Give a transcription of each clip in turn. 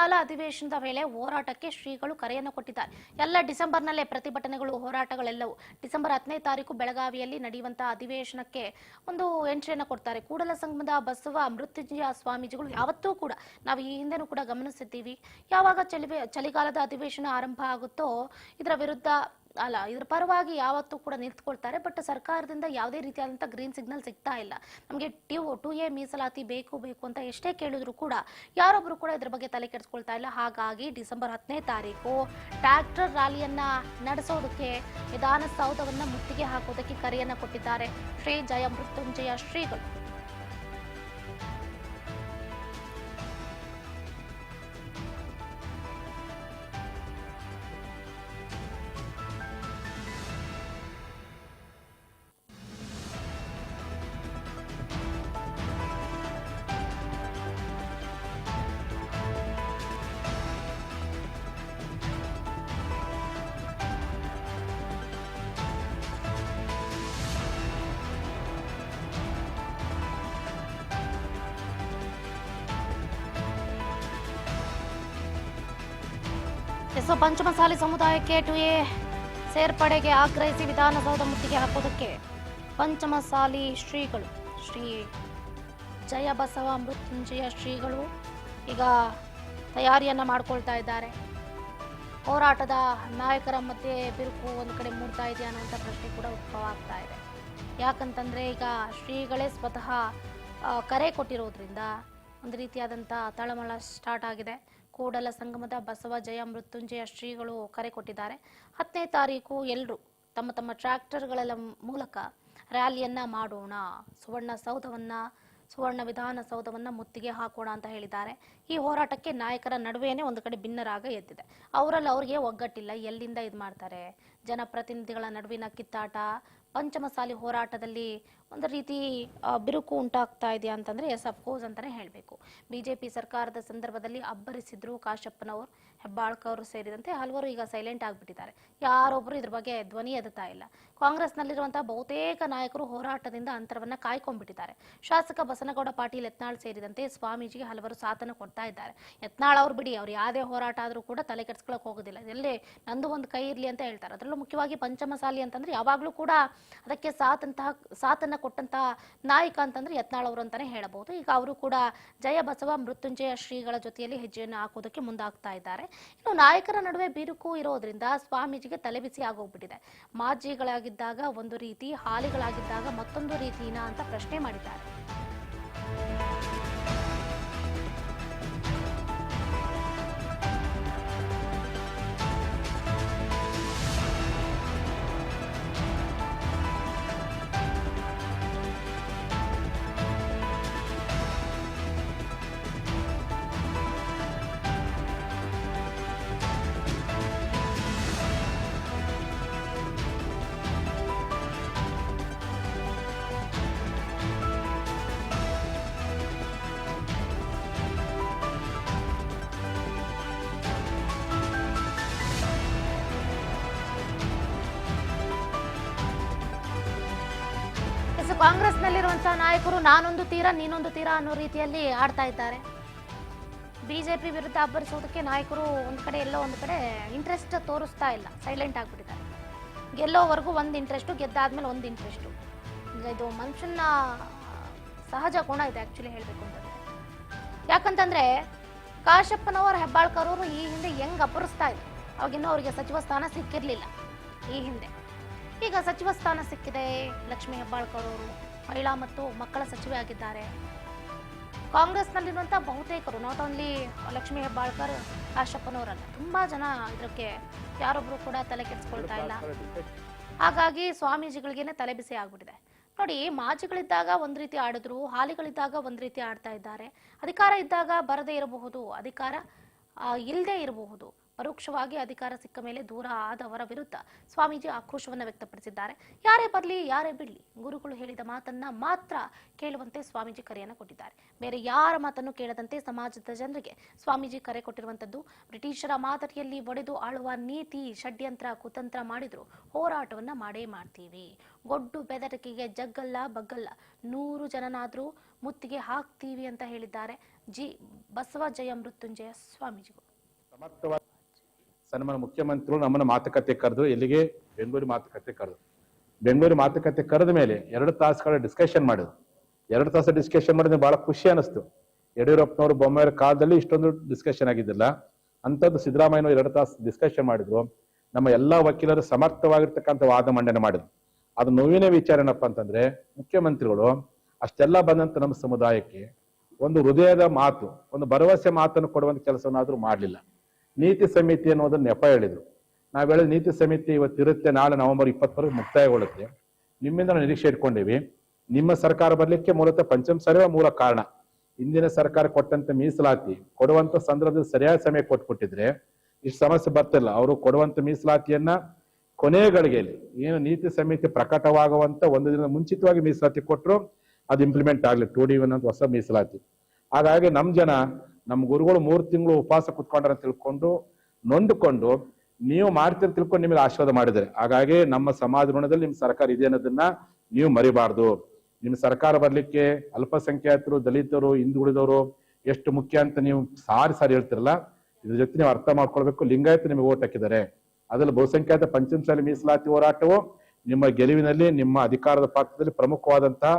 ಚಳಿಗಾಲ ಅಧಿವೇಶನದ ವೇಳೆ ಹೋರಾಟಕ್ಕೆ ಶ್ರೀಗಳು ಕರೆಯನ್ನು ಕೊಟ್ಟಿದ್ದಾರೆ. ಎಲ್ಲ ಡಿಸೆಂಬರ್ನಲ್ಲೇ ಪ್ರತಿಭಟನೆಗಳು, ಹೋರಾಟಗಳೆಲ್ಲವೂ. ಡಿಸೆಂಬರ್ 10ನೇ ತಾರೀಕು ಬೆಳಗಾವಿಯಲ್ಲಿ ನಡೆಯುವಂತಹ ಅಧಿವೇಶನಕ್ಕೆ ಒಂದು ಎಂಟ್ರಿಯನ್ನು ಕೊಡ್ತಾರೆ. ಕೂಡಲ ಸಂಗಮದ ಬಸವ ಮೃತ್ಯುಂಜಯ ಸ್ವಾಮೀಜಿಗಳು ಯಾವತ್ತೂ ಕೂಡ ನಾವು ಈ ಹಿಂದೆನೂ ಕೂಡ ಗಮನಿಸಿದ್ದೀವಿ, ಯಾವಾಗ ಚಳಿಗಾಲದ ಅಧಿವೇಶನ ಆರಂಭ ಆಗುತ್ತೋ ಇದರ ವಿರುದ್ಧ ಇದ್ರ ಪರವಾಗಿ ಯಾವತ್ತೂ ಕೂಡ ನಿಂತ್ಕೊಳ್ತಾರೆ. ಬಟ್ ಸರ್ಕಾರದಿಂದ ಯಾವುದೇ ರೀತಿಯಾದಂಥ ಗ್ರೀನ್ ಸಿಗ್ನಲ್ ಸಿಗ್ತಾ ಇಲ್ಲ. ನಮಗೆ 2A ಮೀಸಲಾತಿ ಬೇಕು ಅಂತ ಎಷ್ಟೇ ಕೇಳಿದ್ರು ಕೂಡ ಯಾರೊಬ್ರು ಕೂಡ ಇದ್ರ ಬಗ್ಗೆ ತಲೆ ಕೆಡಿಸ್ಕೊಳ್ತಾ ಇಲ್ಲ. ಹಾಗಾಗಿ ಡಿಸೆಂಬರ್ 10ನೇ ತಾರೀಕು ಟ್ರ್ಯಾಕ್ಟರ್ ರ್ಯಾಲಿಯನ್ನ ನಡೆಸೋದಕ್ಕೆ, ವಿಧಾನಸೌಧವನ್ನ ಮುತ್ತಿಗೆ ಹಾಕೋದಕ್ಕೆ ಕರೆಯನ್ನ ಕೊಟ್ಟಿದ್ದಾರೆ ಶ್ರೀ ಜಯ ಮೃತ್ಯುಂಜಯ ಶ್ರೀಗಳು. ಪಂಚಮಸಾಲಿ ಸಮುದಾಯಕ್ಕೆ 2A ಸೇರ್ಪಡೆಗೆ ಆಗ್ರಹಿಸಿ ವಿಧಾನಸೌಧ ಮುತ್ತಿಗೆ ಹಾಕೋದಕ್ಕೆ ಪಂಚಮಸಾಲಿ ಶ್ರೀಗಳು, ಶ್ರೀ ಜಯ ಬಸವ ಮೃತ್ಯುಂಜಯ ಶ್ರೀಗಳು ಈಗ ತಯಾರಿಯನ್ನ ಮಾಡ್ಕೊಳ್ತಾ ಇದ್ದಾರೆ. ಹೋರಾಟದ ನಾಯಕರ ಮಧ್ಯೆ ಬಿರುಕು ಒಂದು ಕಡೆ ಮೂಡ್ತಾ ಇದೆಯಾ ಅನ್ನುವಂಥ ಪ್ರಶ್ನೆ ಕೂಡ ಉದ್ಭವ ಆಗ್ತಾ ಇದೆ. ಯಾಕಂತಂದ್ರೆ ಈಗ ಶ್ರೀಗಳೇ ಸ್ವತಃ ಕರೆ ಕೊಟ್ಟಿರೋದ್ರಿಂದ ಒಂದು ರೀತಿಯಾದಂಥ ತಳಮಳ ಸ್ಟಾರ್ಟ್ ಆಗಿದೆ. ಕೂಡಲ ಸಂಗಮದ ಬಸವ ಜಯ ಮೃತ್ಯುಂಜಯ ಶ್ರೀಗಳು ಕರೆ ಕೊಟ್ಟಿದ್ದಾರೆ. 10ನೇ ತಾರೀಕು ಎಲ್ಲರೂ ತಮ್ಮ ತಮ್ಮ ಟ್ರ್ಯಾಕ್ಟರ್ಗಳ ಮೂಲಕ ರ್ಯಾಲಿಯನ್ನ ಮಾಡೋಣ, ಸುವರ್ಣ ವಿಧಾನಸೌಧವನ್ನ ಮುತ್ತಿಗೆ ಹಾಕೋಣ ಅಂತ ಹೇಳಿದ್ದಾರೆ. ಈ ಹೋರಾಟಕ್ಕೆ ನಾಯಕರ ನಡುವೆನೇ ಒಂದು ಕಡೆ ಭಿನ್ನರಾಗ ಎದ್ದಿದೆ. ಅವರಲ್ಲಿ ಅವ್ರಿಗೆ ಒಗ್ಗಟ್ಟಿಲ್ಲ, ಎಲ್ಲಿಂದ ಇದು ಮಾಡ್ತಾರೆ. ಜನಪ್ರತಿನಿಧಿಗಳ ನಡುವಿನ ಕಿತ್ತಾಟ, ಪಂಚಮಸಾಲಿ ಹೋರಾಟದಲ್ಲಿ ಒಂದು ರೀತಿ ಬಿರುಕು ಉಂಟಾಗ್ತಾ ಇದೆಯಾ ಅಂತಂದ್ರೆ ಎಸ್ ಅಫ್ಕೋರ್ಸ್ ಅಂತಾನೆ ಹೇಳಬೇಕು. ಬಿಜೆಪಿ ಸರ್ಕಾರದ ಸಂದರ್ಭದಲ್ಲಿ ಅಬ್ಬರಿಸಿದ್ರು ಕಾಶಪ್ಪನವರು, ಹೆಬ್ಬಾಳ್ಕರ್ ಸೇರಿದಂತೆ ಹಲವರು ಈಗ ಸೈಲೆಂಟ್ ಆಗಿಬಿಟ್ಟಿದ್ದಾರೆ. ಯಾರೊಬ್ರು ಇದ್ರ ಬಗ್ಗೆ ಧ್ವನಿ ಎದುತ್ತಾ ಇಲ್ಲ. ಕಾಂಗ್ರೆಸ್ನಲ್ಲಿರುವಂತಹ ಬಹುತೇಕ ನಾಯಕರು ಹೋರಾಟದಿಂದ ಅಂತರವನ್ನ ಕಾಯ್ಕೊಂಡ್ಬಿಟ್ಟಿದ್ದಾರೆ. ಶಾಸಕ ಬಸನಗೌಡ ಪಾಟೀಲ್ ಯತ್ನಾಳ್ ಸೇರಿದಂತೆ ಸ್ವಾಮೀಜಿಗೆ ಹಲವರು ಸಾಥನ್ನು ಕೊಡ್ತಾ ಇದ್ದಾರೆ. ಯತ್ನಾಳ್ ಅವ್ರು ಬಿಡಿ, ಅವ್ರು ಯಾವುದೇ ಹೋರಾಟ ಆದ್ರೂ ಕೂಡ ತಲೆ ಕೆಡಿಸ್ಕೊಳಕ್ ಹೋಗೋದಿಲ್ಲ, ಎಲ್ಲೇ ನಂದು ಒಂದು ಕೈ ಇರ್ಲಿ ಅಂತ ಹೇಳ್ತಾರೆ. ಅದರಲ್ಲೂ ಮುಖ್ಯವಾಗಿ ಪಂಚಮಸಾಲಿ ಅಂತಂದ್ರೆ ಯಾವಾಗ್ಲೂ ಕೂಡ ಅದಕ್ಕೆ ಸಾಥನ್ನ ಕೊಟ್ಟಂತಹ ನಾಯಕ ಅಂತಂದ್ರೆ ಯತ್ನಾಳ್ ಅವರು ಅಂತಾನೆ ಹೇಳಬಹುದು. ಈಗ ಅವರು ಕೂಡ ಜಯ ಬಸವ ಮೃತ್ಯುಂಜಯ ಶ್ರೀಗಳ ಜೊತೆಯಲ್ಲಿ ಹೆಜ್ಜೆಯನ್ನು ಹಾಕೋದಕ್ಕೆ ಮುಂದಾಗ್ತಾ ಇದ್ದಾರೆ. ಇನ್ನು ನಾಯಕರ ನಡುವೆ ಬಿರುಕು ಇರೋದ್ರಿಂದ ಸ್ವಾಮೀಜಿಗೆ ತಲೆಬಿಸಿ ಆಗೋಗ್ಬಿಟ್ಟಿದೆ. ಮಾಜಿಗಳಾಗಿದ್ದಾಗ ಒಂದು ರೀತಿ, ಹಾಲಿಗಳಾಗಿದ್ದಾಗ ಮತ್ತೊಂದು ರೀತಿನಾ ಅಂತ ಪ್ರಶ್ನೆ ಮಾಡಿದ್ದಾರೆ. ಕಾಂಗ್ರೆಸ್ನಲ್ಲಿರುವಂತಹ ನಾಯಕರು ನಾನೊಂದು ತೀರ ನೀನೊಂದು ತೀರ ಅನ್ನೋ ರೀತಿಯಲ್ಲಿ ಆಡ್ತಾ ಇದ್ದಾರೆ. ಬಿಜೆಪಿ ವಿರುದ್ಧ ಅಬ್ಬರಿಸೋದಕ್ಕೆ ನಾಯಕರು ಒಂದ್ ಕಡೆ ಎಲ್ಲೋ ಒಂದು ಕಡೆ ಇಂಟ್ರೆಸ್ಟ್ ತೋರಿಸ್ತಾ ಇಲ್ಲ, ಸೈಲೆಂಟ್ ಆಗ್ಬಿಟ್ಟಿದ್ದಾರೆ. ಗೆಲ್ಲೋವರೆಗೂ ಒಂದು ಇಂಟ್ರೆಸ್ಟು, ಗೆದ್ದಾದ್ಮೇಲೆ ಒಂದು ಇಂಟ್ರೆಸ್ಟು. ಇದು ಮನುಷ್ಯನ ಸಹಜ ಗುಣ ಇದೆ ಆಕ್ಚುಲಿ ಹೇಳ್ಬೇಕು ಅಂತಂದ್ರೆ. ಯಾಕಂತಂದ್ರೆ ಕಾಶಪ್ಪನವರ, ಹೆಬ್ಬಾಳ್ಕರ್ ಅವರು ಈ ಹಿಂದೆ ಹೆಂಗ್ ಅಬ್ಬರಿಸ್ತಾ ಇದ್ರು, ಅವಾಗಿನ್ನೂ ಅವರಿಗೆ ಸಚಿವ ಸ್ಥಾನ ಸಿಕ್ಕಿರ್ಲಿಲ್ಲ. ಈ ಹಿಂದೆ ಈಗ ಸಚಿವ ಸ್ಥಾನ ಸಿಕ್ಕಿದೆ. ಲಕ್ಷ್ಮೀ ಹೆಬ್ಬಾಳ್ಕರ್ ಅವರು ಮಹಿಳಾ ಮತ್ತು ಮಕ್ಕಳ ಸಚಿವೆ ಆಗಿದ್ದಾರೆ. ಕಾಂಗ್ರೆಸ್ನಲ್ಲಿರುವಂತಹ ಬಹುತೇಕರು, ನಾಟ್ ಓನ್ಲಿ ಲಕ್ಷ್ಮೀ ಹೆಬ್ಬಾಳ್ಕರ್, ಕಾಶಪ್ಪನವರಲ್ಲ, ತುಂಬಾ ಜನ ಇದಕ್ಕೆ ಯಾರೊಬ್ರು ಕೂಡ ತಲೆ ಕೆಡಿಸ್ಕೊಳ್ತಾ ಇಲ್ಲ. ಹಾಗಾಗಿ ಸ್ವಾಮೀಜಿಗಳಿಗೇನೆ ತಲೆ ಬಿಸಿ ಆಗ್ಬಿಟ್ಟಿದೆ. ನೋಡಿ, ಮಾಜಿಗಳಿದ್ದಾಗ ಒಂದ್ ರೀತಿ ಆಡಿದ್ರು, ಹಾಲಿಗಳಿದ್ದಾಗ ಒಂದ್ ರೀತಿ ಆಡ್ತಾ ಇದ್ದಾರೆ. ಅಧಿಕಾರ ಇದ್ದಾಗ ಬರದೇ ಇರಬಹುದು, ಅಧಿಕಾರ ಇಲ್ಲದೆ ಇರಬಹುದು. ಪರೋಕ್ಷವಾಗಿ ಅಧಿಕಾರ ಸಿಕ್ಕ ಮೇಲೆ ದೂರ ಆದವರ ವಿರುದ್ಧ ಸ್ವಾಮೀಜಿ ಆಕ್ರೋಶವನ್ನು ವ್ಯಕ್ತಪಡಿಸಿದ್ದಾರೆ. ಯಾರೇ ಬರಲಿ ಯಾರೇ ಬಿಡಲಿ, ಗುರುಗಳು ಹೇಳಿದ ಮಾತನ್ನ ಮಾತ್ರ ಕೇಳುವಂತೆ ಸ್ವಾಮೀಜಿ ಕರೆಯನ್ನು ಕೊಟ್ಟಿದ್ದಾರೆ. ಬೇರೆ ಯಾರ ಮಾತನ್ನು ಕೇಳದಂತೆ ಸಮಾಜದ ಜನರಿಗೆ ಸ್ವಾಮೀಜಿ ಕರೆ ಕೊಟ್ಟಿರುವಂತದ್ದು. ಬ್ರಿಟಿಷರ ಮಾದರಿಯಲ್ಲಿ ಒಡೆದು ಆಳುವ ನೀತಿ, ಷಡ್ಯಂತ್ರ, ಕುತಂತ್ರ ಮಾಡಿದ್ರು ಹೋರಾಟವನ್ನ ಮಾಡೇ ಮಾಡ್ತೀವಿ. ಗೊಡ್ಡು ಬೆದರಿಕೆಗೆ ಜಗ್ಗಲ್ಲ ಬಗ್ಗಲ್ಲ, 100 ಜನನಾದ್ರೂ ಮುತ್ತಿಗೆ ಹಾಕ್ತೀವಿ ಅಂತ ಹೇಳಿದ್ದಾರೆ. ಜಿ ಬಸವಜಯ ಮೃತ್ಯುಂಜಯ ಸ್ವಾಮೀಜಿಗಳು. ಸಮರ್ಥವಾದ ಸನ್ಮಾನ್ಯ ಮುಖ್ಯಮಂತ್ರಿಗಳು ನಮ್ಮನ್ನು ಮಾತುಕತೆ ಕರೆದು ಎಲ್ಲಿಗೆ ಬೆಂಗಳೂರು ಮಾತುಕತೆ ಕರೆದು ಬೆಂಗಳೂರು ಮಾತುಕತೆ ಕರೆದ ಮೇಲೆ 2 ತಾಸುಗಳ ಡಿಸ್ಕಷನ್ ಮಾಡಿದ್ರು. 2 ತಾಸು ಡಿಸ್ಕಷನ್ ಮಾಡಿದ್ರೆ ಬಹಳ ಖುಷಿ ಅನಿಸ್ತು. ಯಡಿಯೂರಪ್ಪನವರು ಬೊಮ್ಮಾಯಿಯವರ ಕಾಲದಲ್ಲಿ ಇಷ್ಟೊಂದು ಡಿಸ್ಕಷನ್ ಆಗಿದ್ದಿಲ್ಲ. ಅಂಥದ್ದು ಸಿದ್ದರಾಮಯ್ಯನವರು 2 ತಾಸು ಡಿಸ್ಕಷನ್ ಮಾಡಿದ್ರು. ನಮ್ಮ ಎಲ್ಲಾ ವಕೀಲರು ಸಮರ್ಥವಾಗಿರ್ತಕ್ಕಂಥ ವಾದ ಮಂಡನೆ ಮಾಡಿದ್ರು. ಅದು ನೋವಿನ ವಿಚಾರ ಏನಪ್ಪಾ ಅಂತಂದ್ರೆ ಮುಖ್ಯಮಂತ್ರಿಗಳು ಅಷ್ಟೆಲ್ಲ ಬಂದಂತ ನಮ್ಮ ಸಮುದಾಯಕ್ಕೆ ಒಂದು ಹೃದಯದ ಮಾತು, ಒಂದು ಭರವಸೆ ಮಾತನ್ನು ಕೊಡುವಂತ ಕೆಲಸವನ್ನಾದ್ರೂ ಮಾಡಲಿಲ್ಲ. ನೀತಿ ಸಮಿತಿ ಅನ್ನೋದನ್ನ ನೆಪ ಹೇಳಿದ್ರು. ನಾವ್ ಹೇಳಿದ ನೀತಿ ಸಮಿತಿ ಇವತ್ತಿರುತ್ತೆ, ನಾಳೆ ನವೆಂಬರ್ 20 ಮುಕ್ತಾಯಗೊಳ್ಳುತ್ತೆ. ನಿಮ್ಮಿಂದ ನಾವು ನಿರೀಕ್ಷೆ ಇಟ್ಕೊಂಡಿವಿ. ನಿಮ್ಮ ಸರ್ಕಾರ ಬರ್ಲಿಕ್ಕೆ ಮೂಲತಃ ಪಂಚಮ ಸಾರಿಯ ಮೂಲ ಕಾರಣ. ಹಿಂದಿನ ಸರ್ಕಾರ ಕೊಟ್ಟಂತ ಮೀಸಲಾತಿ ಕೊಡುವಂತ ಸಂದರ್ಭದಲ್ಲಿ ಸರಿಯಾದ ಸಮಯ ಕೊಟ್ಬಿಟ್ಟಿದ್ರೆ ಇಷ್ಟು ಸಮಸ್ಯೆ ಬರ್ತಿಲ್ಲ. ಅವರು ಕೊಡುವಂತ ಮೀಸಲಾತಿಯನ್ನ ಕೊನೆಯ ಗಳಿಗೆಯಲ್ಲಿ ಏನು ನೀತಿ ಸಮಿತಿ ಪ್ರಕಟವಾಗುವಂತ 1 ದಿನದ ಮುಂಚಿತವಾಗಿ ಮೀಸಲಾತಿ ಕೊಟ್ಟರು, ಅದು ಇಂಪ್ಲಿಮೆಂಟ್ ಆಗ್ಲಿ 2D1 ಅಂತ ಹೊಸ ಮೀಸಲಾತಿ. ಹಾಗಾಗಿ ನಮ್ ಜನ ನಮ್ಮ ಗುರುಗಳು 3 ತಿಂಗಳು ಉಪವಾಸ ಕುತ್ಕೊಂಡ್ರ ಅಂತ ತಿಳ್ಕೊಂಡು ನೊಂದುಕೊಂಡು ನೀವು ಮಾಡ್ತೀರಿ ತಿಳ್ಕೊಂಡು ನಿಮಗೆ ಆಶೀರ್ವಾದ ಮಾಡಿದ್ರೆ. ಹಾಗಾಗಿ ನಮ್ಮ ಸಮಾಜ ಋಣದಲ್ಲಿ ನಿಮ್ ಸರ್ಕಾರ ಇದೆ ಅನ್ನೋದನ್ನ ನೀವು ಮರಿಬಾರ್ದು. ನಿಮ್ ಸರ್ಕಾರ ಬರ್ಲಿಕ್ಕೆ ಅಲ್ಪಸಂಖ್ಯಾತರು, ದಲಿತರು, ಹಿಂದುಳಿದವರು ಎಷ್ಟು ಮುಖ್ಯ ಅಂತ ನೀವು ಸಾರಿ ಹೇಳ್ತಿರಲ್ಲ. ಇದ್ರ ಜೊತೆ ನೀವು ಅರ್ಥ ಮಾಡ್ಕೊಳ್ಬೇಕು. ಲಿಂಗಾಯತ ನಿಮಗೆ ಓಟ್ ಹಾಕಿದ್ದಾರೆ. ಅದ್ರಲ್ಲಿ ಬಹುಸಂಖ್ಯಾತ ಪಂಚಮಸಾಲಿ ಮೀಸಲಾತಿ ಹೋರಾಟವು ನಿಮ್ಮ ಗೆಲುವಿನಲ್ಲಿ, ನಿಮ್ಮ ಅಧಿಕಾರದ ಪಾತ್ರದಲ್ಲಿ ಪ್ರಮುಖವಾದಂತಹ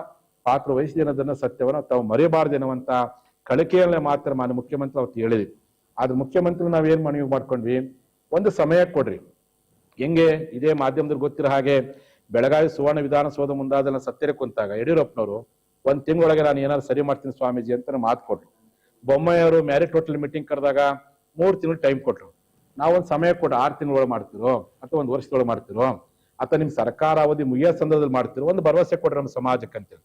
ಪಾತ್ರ ವಹಿಸಿದೆ ಅನ್ನೋದನ್ನ ಸತ್ಯವನ್ನು ತಾವು ಮರೆಯಬಾರದು ಎನ್ನುವಂತ ಕಳಕೆಯಲ್ಲೇ ಮಾತ್ರ ಮಾನ್ಯ ಮುಖ್ಯಮಂತ್ರಿ ಅವತ್ತು ಹೇಳಿದ್ವಿ. ಆದ್ರೆ ಮುಖ್ಯಮಂತ್ರಿ ನಾವೇನ್ ಮನವಿ ಮಾಡ್ಕೊಂಡ್ವಿ, ಒಂದು ಸಮಯ ಕೊಡ್ರಿ. ಹೆಂಗೆ ಇದೇ ಮಾಧ್ಯಮದಲ್ಲಿ ಗೊತ್ತಿರೋ ಹಾಗೆ ಬೆಳಗಾವಿ ಸುವರ್ಣ ವಿಧಾನಸೌಧ ಮುಂದಾದ ಸತ್ಯರೆ ಕುಂತಾಗ ಯಡಿಯೂರಪ್ಪನವರು 1 ತಿಂಗಳೊಳಗೆ ನಾನು ಏನಾದ್ರು ಸರಿ ಮಾಡ್ತೀನಿ ಸ್ವಾಮೀಜಿ ಅಂತ ಮಾತು ಕೊಟ್ರು. ಬೊಮ್ಮಾಯಿಯವರು ಮ್ಯಾರಿಟ್ ಹೋಟೆಲ್ ಮೀಟಿಂಗ್ ಕರೆದಾಗ 3 ತಿಂಗಳು ಟೈಮ್ ಕೊಟ್ರು. ನಾವೊಂದು ಸಮಯ ಕೊಟ್ಟು 6 ತಿಂಗಳೊಳಗೆ ಮಾಡ್ತಿರೋ ಅಥವಾ 1 ವರ್ಷದೊಳಗೆ ಮಾಡ್ತಿರೋ ಅಥವಾ ನಿಮ್ ಸರ್ಕಾರ ಅವಧಿ ಮುಗಿಯೋ ಸಂದರ್ಭದಲ್ಲಿ ಮಾಡ್ತಿರೋ, ಒಂದು ಭರವಸೆ ಕೊಡ್ರಿ ನಮ್ಮ ಸಮಾಜಕ್ಕಂತೇಳಿ.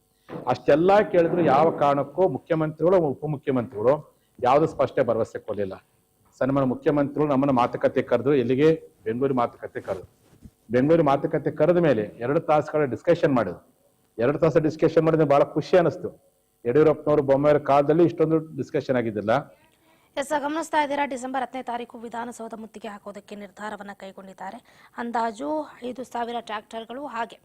ಅಷ್ಟೆಲ್ಲಾ ಕೇಳಿದ್ರು ಯಾವ ಕಾರಣಕ್ಕೂ ಮುಖ್ಯಮಂತ್ರಿಗಳು, ಉಪಮುಖ್ಯಮಂತ್ರಿಗಳು ಯಾವ್ದು ಸ್ಪಷ್ಟ ಭರವಸೆ ಕೊಡಲಿಲ್ಲ. ಸನ್ಮಾನ್ಯ ಮುಖ್ಯಮಂತ್ರಿಗಳು ನಮ್ಮನ್ನ ಮಾತುಕತೆ ಕರೆದು ಎಲ್ಲಿಗೆ ಬೆಂಗಳೂರು ಮಾತುಕತೆ ಕರೆದು ಬೆಂಗಳೂರು ಮಾತುಕತೆ ಕರೆದ ಮೇಲೆ 2 ತಾಸುಗಳ ಡಿಸ್ಕಷನ್ ಮಾಡಿದ್ರು. 2 ತಾಸು ಡಿಸ್ಕಷನ್ ಮಾಡಿದ್ರೆ ಬಹಳ ಖುಷಿ ಅನಿಸ್ತು. ಯಡಿಯೂರಪ್ಪನವರು ಬೊಮ್ಮಾಯಿಯವರ ಕಾಲದಲ್ಲಿ ಇಷ್ಟೊಂದು ಡಿಸ್ಕಷನ್ ಆಗಿದ್ದಿಲ್ಲ. ಗಮನಿಸ್ತಾ ಇದ್ದೀರಾ, ಡಿಸೆಂಬರ್ 10ನೇ ತಾರೀಕು ವಿಧಾನಸೌಧ ಮುತ್ತಿಗೆ ಹಾಕೋದಕ್ಕೆ ನಿರ್ಧಾರವನ್ನು ಕೈಗೊಂಡಿದ್ದಾರೆ. ಅಂದಾಜು 5,000 ಟ್ರ್ಯಾಕ್ಟರ್ಗಳು ಹಾಗೆ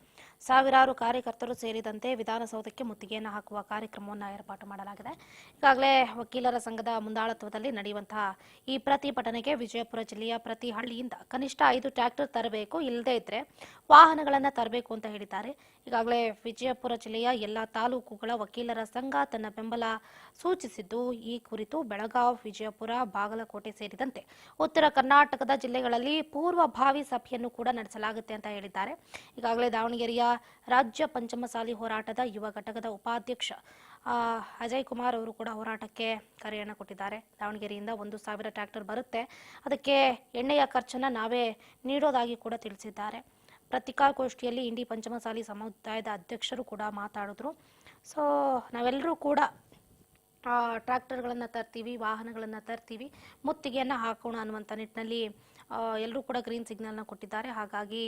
ಸಾವಿರಾರು ಕಾರ್ಯಕರ್ತರು ಸೇರಿದಂತೆ ವಿಧಾನಸೌಧಕ್ಕೆ ಮುತ್ತಿಗೆಯನ್ನು ಹಾಕುವ ಕಾರ್ಯಕ್ರಮವನ್ನು ಏರ್ಪಾಟು ಮಾಡಲಾಗಿದೆ. ಈಗಾಗಲೇ ವಕೀಲರ ಸಂಘದ ಮುಂದಾಳತ್ವದಲ್ಲಿ ನಡೆಯುವಂತಹ ಈ ಪ್ರತಿಭಟನೆಗೆ ವಿಜಯಪುರ ಜಿಲ್ಲೆಯ ಪ್ರತಿ ಹಳ್ಳಿಯಿಂದ ಕನಿಷ್ಠ 5 ಟ್ರ್ಯಾಕ್ಟರ್ ತರಬೇಕು, ಇಲ್ಲದೇ ಇದ್ರೆ ವಾಹನಗಳನ್ನು ತರಬೇಕು ಅಂತ ಹೇಳಿದ್ದಾರೆ. ಈಗಾಗಲೇ ವಿಜಯಪುರ ಜಿಲ್ಲೆಯ ಎಲ್ಲಾ ತಾಲೂಕುಗಳ ವಕೀಲರ ಸಂಘ ತನ್ನ ಬೆಂಬಲ ಸೂಚಿಸಿದ್ದು, ಈ ಕುರಿತು ಬೆಳಗಾವಿ, ವಿಜಯಪುರ, ಬಾಗಲಕೋಟೆ ಸೇರಿದಂತೆ ಉತ್ತರ ಕರ್ನಾಟಕದ ಜಿಲ್ಲೆಗಳಲ್ಲಿ ಪೂರ್ವಭಾವಿ ಸಭೆಯನ್ನು ಕೂಡ ನಡೆಸಲಾಗುತ್ತೆ ಅಂತ ಹೇಳಿದ್ದಾರೆ. ಈಗಾಗಲೇ ದಾವಣಗೆರೆಯ ರಾಜ್ಯ ಪಂಚಮಸಾಲಿ ಹೋರಾಟದ ಯುವ ಘಟಕದ ಉಪಾಧ್ಯಕ್ಷ ಅಜಯ್ ಕುಮಾರ್ ಅವರು ಕೂಡ ಹೋರಾಟಕ್ಕೆ ಕರೆಯನ್ನು ಕೊಟ್ಟಿದ್ದಾರೆ. ದಾವಣಗೆರೆಯಿಂದ 1,000 ಟ್ರ್ಯಾಕ್ಟರ್ ಬರುತ್ತೆ, ಅದಕ್ಕೆ ಎಣ್ಣೆಯ ಖರ್ಚನ್ನ ನಾವೇ ನೀಡೋದಾಗಿ ಕೂಡ ತಿಳಿಸಿದ್ದಾರೆ. ಪತ್ರಿಕಾಗೋಷ್ಠಿಯಲ್ಲಿ ಇಂಡಿ ಪಂಚಮಸಾಲಿ ಸಮುದಾಯದ ಅಧ್ಯಕ್ಷರು ಕೂಡ ಮಾತಾಡಿದ್ರು. ಸೊ ನಾವೆಲ್ಲರೂ ಕೂಡ ಟ್ರ್ಯಾಕ್ಟರ್ಗಳನ್ನು ತರ್ತೀವಿ, ವಾಹನಗಳನ್ನು ತರ್ತೀವಿ, ಮುತ್ತಿಗೆಯನ್ನು ಹಾಕೋಣ ಅನ್ನುವಂಥ ನಿಟ್ಟಿನಲ್ಲಿ ಎಲ್ಲರೂ ಕೂಡ ಗ್ರೀನ್ ಸಿಗ್ನಲ್ನ ಕೊಟ್ಟಿದ್ದಾರೆ. ಹಾಗಾಗಿ